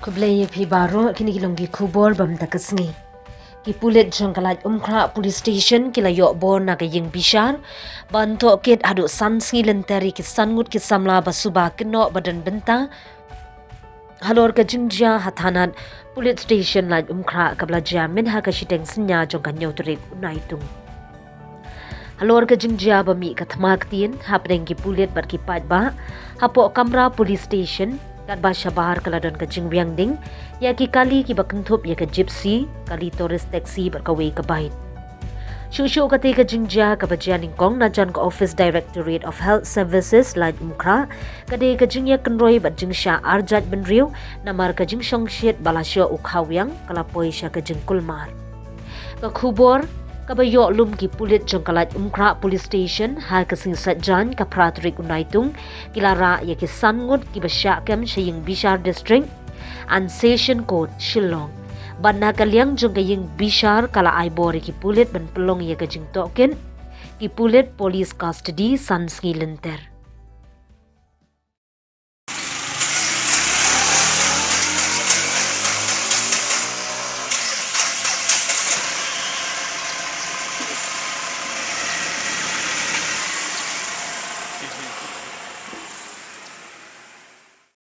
Kublai phi baro kini kilonggi kubor bam takasngi. Ki pulit jong Laitumkhrah police station kila yok bor na Jing bishar banto kit adu sansngi lenteri ki Ngut ki samla basuba Kynnoh badan benta Halor ka Jingja hathanat police station Laitumkhrah kabla jamin ha ka shiteng senya jong ka nyauturik unaitung. Halor ka Jingja bami ka thamaktin hapneng ki pulit bar ki ba hapo kamra police station kat basha bahar kaladon ka Jing ding ya ki kali ki bakentup ya ka gypsy kali tourist taxi berkawai ka bait. Shushu kate ka Jingja ka bajian kong na jan ka Office Directorate of Health Services Laitumkhrah kade ka Jingya kenroi bat Jing Shah arjat benriu namar ka Jing songshit balasyo ukhawyang kalapoi sya ka Jing kulmar. Ka khubor kabayo lum ki pulit jong Laitumkhrah police station ha ka singsat jan ka pratrik unaitung kilara ya ki Ngut ki basyakam Jing bishar district and session court Shillong banna kalyang jong ka Jing bishar kala aibori ki pulit ban pelong ya ka Jing token ki pulit police custody sansngi lenter.